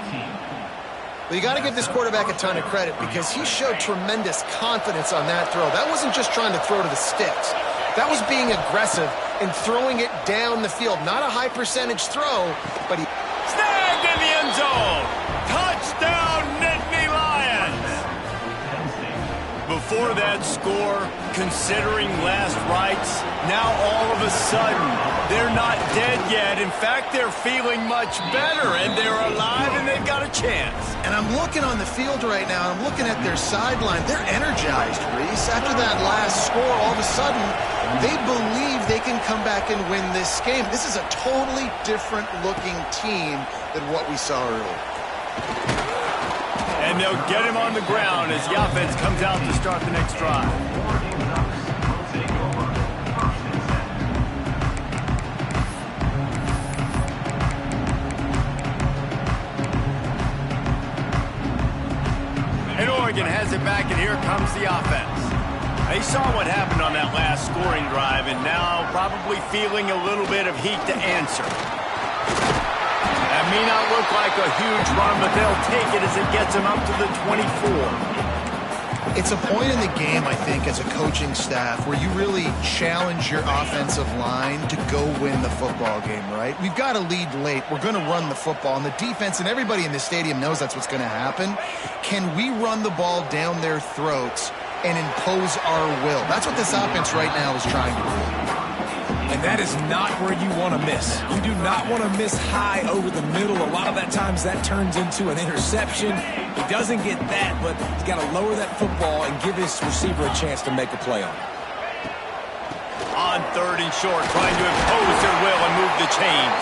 Well, you got to give this quarterback a ton of credit because he showed tremendous confidence on that throw. That wasn't just trying to throw to the sticks. That was being aggressive and throwing it down the field. Not a high percentage throw, but he... Snagged in the end zone. Touchdown, Nittany Lions. Before that score, considering last rites, now all of a sudden, they're not dead yet. In fact, they're feeling much better, and they're alive, and they've got a chance. And I'm looking on the field right now, and I'm looking at their sideline. They're energized, Reese. After that last score, all of a sudden, they believe they can come back and win this game. This is a totally different-looking team than what we saw earlier. And they'll get him on the ground as the offense comes out to start the next drive. And Oregon has it back, and here comes the offense. They saw what happened on that last scoring drive, and now probably feeling a little bit of heat to answer. That may not look like a huge run, but they'll take it as it gets them up to the 24. It's a point in the game, I think, as a coaching staff where you really challenge your offensive line to go win the football game, right? We've got to lead late. We're going to run the football. And the defense and everybody in the stadium knows that's what's going to happen. Can we run the ball down their throats and impose our will? That's what this offense right now is trying to do. And that is not where you want to miss. You do not want to miss high over the middle. A lot of that times that turns into an interception. He doesn't get that, but he's got to lower that football and give his receiver a chance to make a play on it. On 3rd and short, trying to impose their will and move the chains.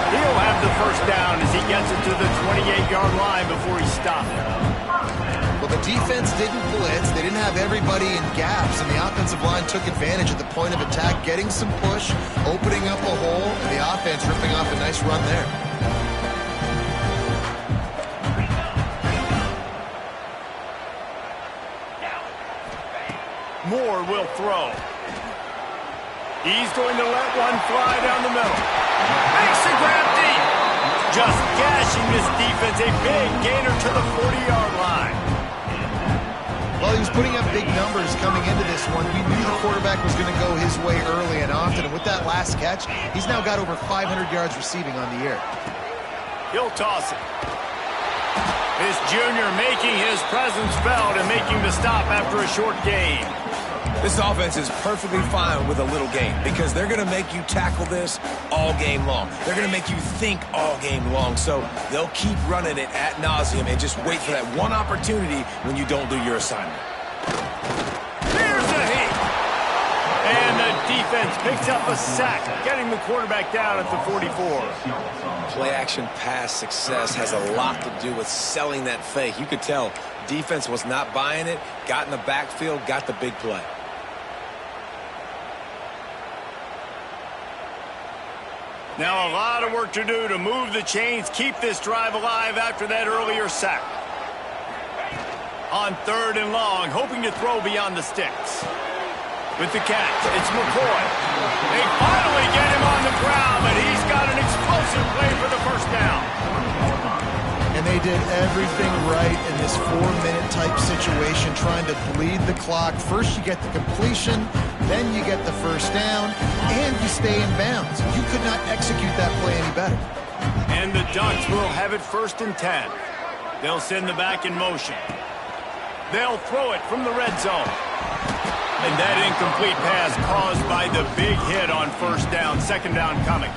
He'll have the first down as he gets it to the 28-yard line before he stopped. Well, the defense didn't blitz. They didn't have everybody in gaps, and the offensive line took advantage at the point of attack, getting some push, opening up a hole, and the offense ripping off a nice run there. Moore will throw. He's going to let one fly down the middle. Makes the grab deep. Just gashing this defense. A big gainer to the 40-yard line. Well, he was putting up big numbers coming into this one. We knew the quarterback was going to go his way early and often. And with that last catch, he's now got over 500 yards receiving on the year. He'll toss it. This junior making his presence felt and making the stop after a short gain. This offense is perfectly fine with a little game because they're going to make you tackle this all game long. They're going to make you think all game long. So they'll keep running it ad nauseum and just wait for that one opportunity when you don't do your assignment. Here's the hit. And the defense picks up a sack, getting the quarterback down at the 44. Play action pass success has a lot to do with selling that fake. You could tell defense was not buying it, got in the backfield, got the big play. Now a lot of work to do to move the chains, keep this drive alive after that earlier sack. On 3rd and long, hoping to throw beyond the sticks. With the catch, it's McCoy. They finally get him on the ground, but he's got an explosive play for the first down. And they did everything right in this 4-minute type situation, trying to bleed the clock. First you get the completion, then you get the first down, and you stay in bounds. You could not execute that play any better. And the Ducks will have it 1st and 10. They'll send the back in motion. They'll throw it from the red zone. And that incomplete pass caused by the big hit on 1st down, 2nd down coming.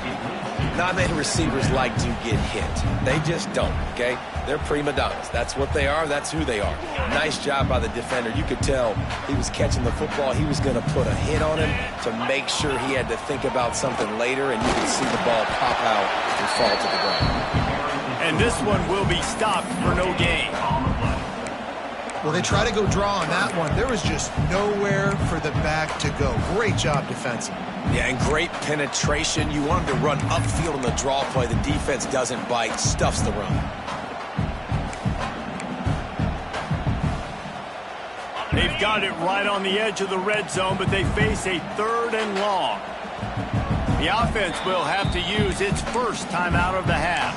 Not many receivers like to get hit. They just don't, okay? They're prima donnas. That's what they are. That's who they are. Nice job by the defender. You could tell he was catching the football. He was going to put a hit on him to make sure he had to think about something later, and you could see the ball pop out and fall to the ground. And this one will be stopped for no gain. Well, they try to go draw on that one. There was just nowhere for the back to go. Great job defensively. Yeah, and great penetration. You want him to run upfield in the draw play. The defense doesn't bite, stuffs the run. They've got it right on the edge of the red zone, but they face a 3rd and long. The offense will have to use its first timeout of the half.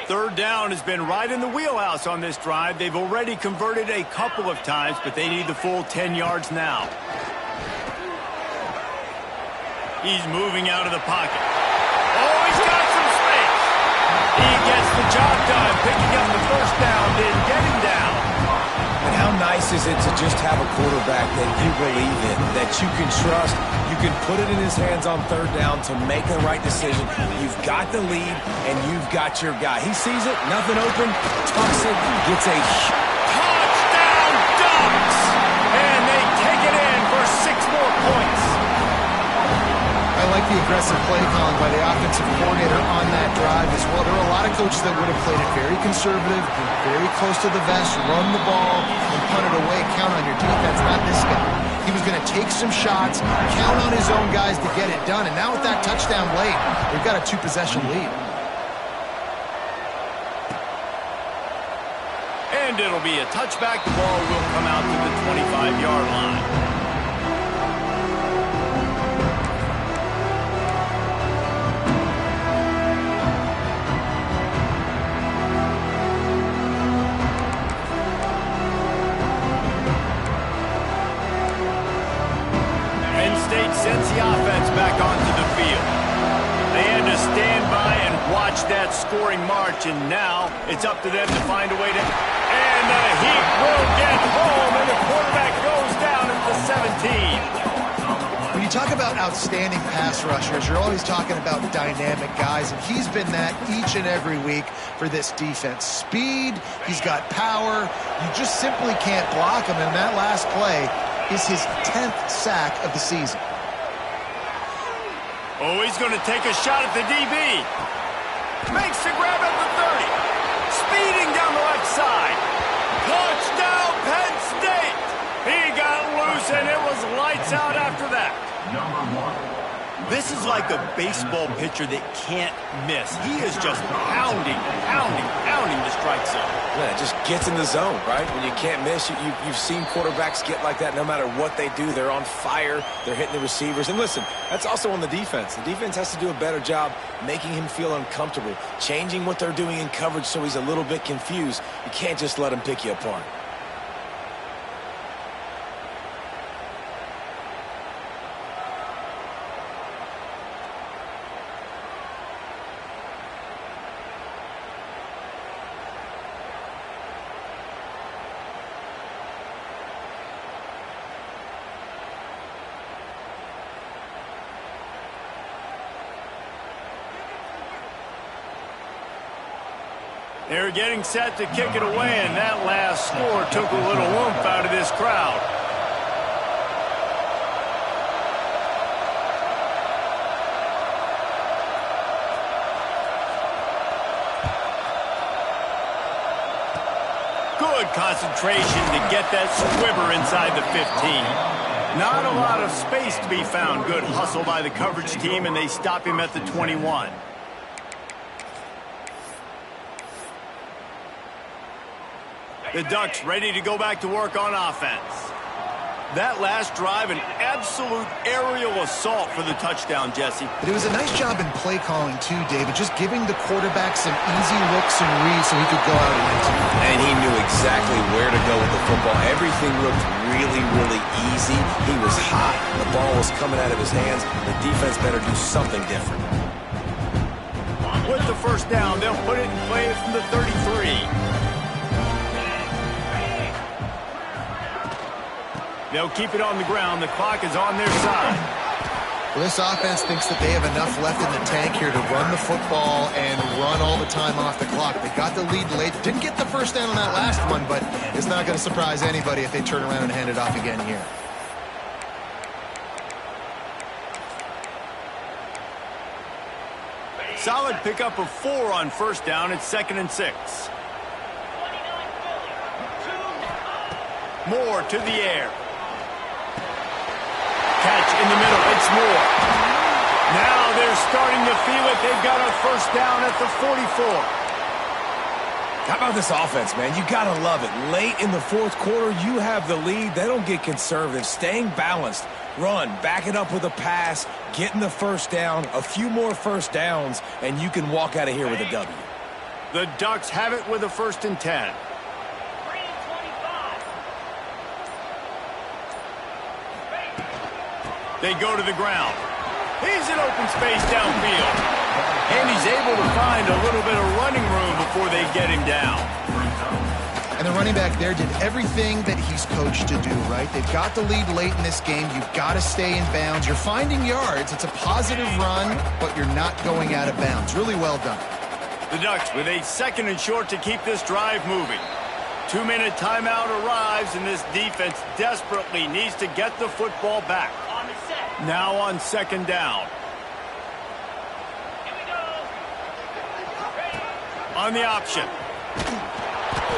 Third down has been right in the wheelhouse on this drive. They've already converted a couple of times, but they need the full 10 yards now. He's moving out of the pocket. Oh, he's got some space. He gets the job done, picking up the first down, then getting down. And how nice is it to just have a quarterback that you believe in, that you can trust, you can put it in his hands on third down to make the right decision. You've got the lead, and you've got your guy. He sees it, nothing open, tucks it, gets a touchdown Ducks! And they take it in for 6 more points. I like the aggressive play calling by the offensive coordinator on that drive as well. There are a lot of coaches that would have played it very conservative, very close to the vest, run the ball, and punt it away. Count on your defense, not this guy. He was going to take some shots, count on his own guys to get it done. And now with that touchdown late, they've got a 2-possession lead. And it'll be a touchback. The ball will come out to the 25-yard line. Sends the offense back onto the field. They had to stand by and watch that scoring march, and now it's up to them to find a way to... And the Heat will get home, and the quarterback goes down at the 17. When you talk about outstanding pass rushers, you're always talking about dynamic guys, and he's been that each and every week for this defense. Speed, he's got power. You just simply can't block him, and that last play is his 10th sack of the season. Oh, he's going to take a shot at the DB. Makes the grab at the 30. Speeding down the left side. Touchdown, Penn State. He got loose, and it was lights out after that. This is like a baseball pitcher that can't miss. He is just pounding the strike zone. Yeah, it just gets in the zone, right? When you can't miss, you've seen quarterbacks get like that no matter what they do. They're on fire. They're hitting the receivers. And listen, that's also on the defense. The defense has to do a better job making him feel uncomfortable, changing what they're doing in coverage so he's a little bit confused. You can't just let him pick you apart. They're getting set to kick it away, and that last score took a little oomph out of this crowd. Good concentration to get that squibber inside the 15. Not a lot of space to be found. Good hustle by the coverage team, and they stop him at the 21. The Ducks ready to go back to work on offense. That last drive, an absolute aerial assault for the touchdown, Jesse. But it was a nice job in play calling, too, David, just giving the quarterback some easy looks and reads so he could go out and into it. And he knew exactly where to go with the football. Everything looked really easy. He was hot. The ball was coming out of his hands. The defense better do something different. With the first down, they'll put it in play from the 33. They'll keep it on the ground. The clock is on their side. Well, this offense thinks that they have enough left in the tank here to run the football and run all the time off the clock. They got the lead late. Didn't get the first down on that last one, but it's not going to surprise anybody if they turn around and hand it off again here. Solid pickup of 4 on first down. It's 2nd and 6. Moore to the air. Catch in the middle. It's Moore. Now they're starting to feel it. They've got a first down at the 44. How about this offense, man? You got to love it. Late in the fourth quarter, you have the lead. They don't get conservative. Staying balanced. Run, back it up with a pass, getting the first down, a few more first downs, and you can walk out of here with a W. The Ducks have it with a 1st and 10. They go to the ground. He's in open space downfield. And he's able to find a little bit of running room before they get him down. And the running back there did everything that he's coached to do, right? They've got the lead late in this game. You've got to stay in bounds. You're finding yards. It's a positive run, but you're not going out of bounds. Really well done. The Ducks with a 2nd and short to keep this drive moving. 2-minute timeout arrives, and this defense desperately needs to get the football back. Now on 2nd down. On the option.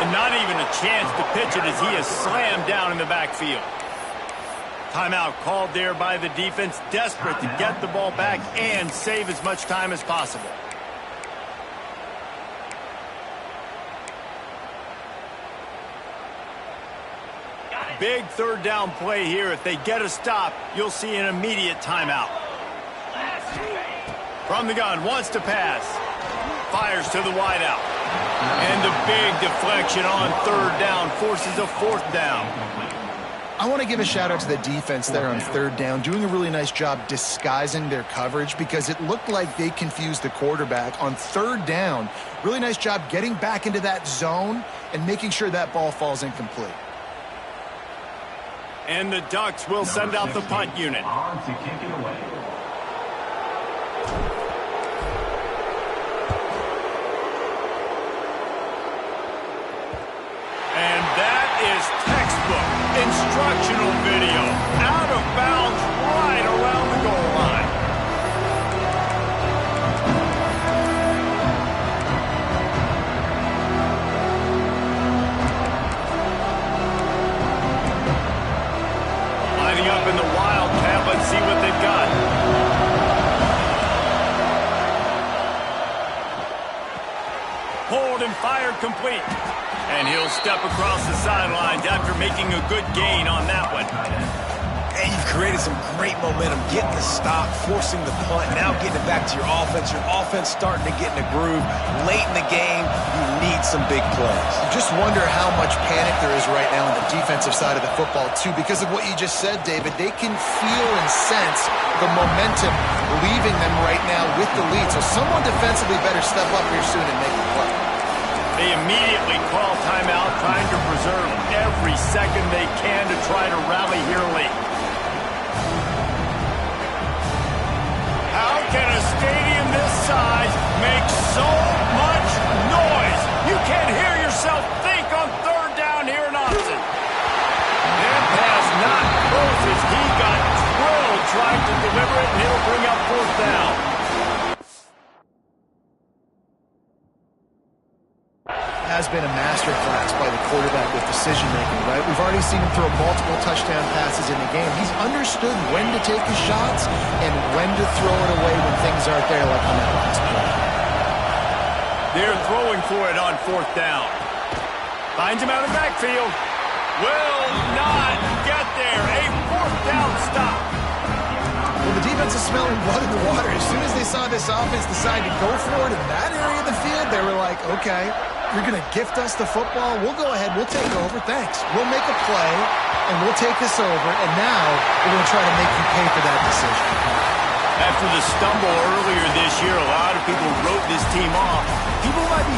And not even a chance to pitch it as he is slammed down in the backfield. Timeout called there by the defense, desperate to get the ball back and save as much time as possible. Big 3rd down play here. If they get a stop, you'll see an immediate timeout. From the gun, wants to pass. Fires to the wideout. And the big deflection on 3rd down forces a 4th down. I want to give a shout out to the defense there on 3rd down, doing a really nice job disguising their coverage because it looked like they confused the quarterback on 3rd down. Really nice job getting back into that zone and making sure that ball falls incomplete. And the Ducks will send out the punt unit. And that is textbook instructional video. Out of bounds right around the goal line. Lining up in the Wildcat. Let's see what they've got. Hold and fire complete. And he'll step across the sidelines after making a good gain on that one. And you've created some great momentum, getting the stop, forcing the punt, now getting it back to your offense. Your offense starting to get in a groove. Late in the game, you need some big plays. You just wonder how much panic there is right now on the defensive side of the football, too, because of what you just said, David. They can feel and sense the momentum leaving them right now with the lead. So someone defensively better step up here soon and make a play. They immediately call timeout, trying to preserve every second they can to try to rally here late. How can a stadium this size make so much noise? You can't hear yourself think on 3rd down here in Austin. And pass not close as he got drilled trying to deliver it, and he'll bring up 4th down. Has been a masterclass by the quarterback with decision-making, right? We've already seen him throw multiple touchdown passes in the game. He's understood when to take his shots and when to throw it away when things aren't there, like on that last play. They're throwing for it on 4th down. Finds him out of the backfield. Will not get there. A 4th down stop. Well, the defense is smelling blood in the water. As soon as they saw this offense decide to go for it in that area of the field, they were like, okay, you're going to gift us the football. We'll go ahead. We'll take over. Thanks. We'll make a play, and we'll take this over. And now we're going to try to make you pay for that decision. After the stumble earlier this year, a lot of people wrote this team off. People might be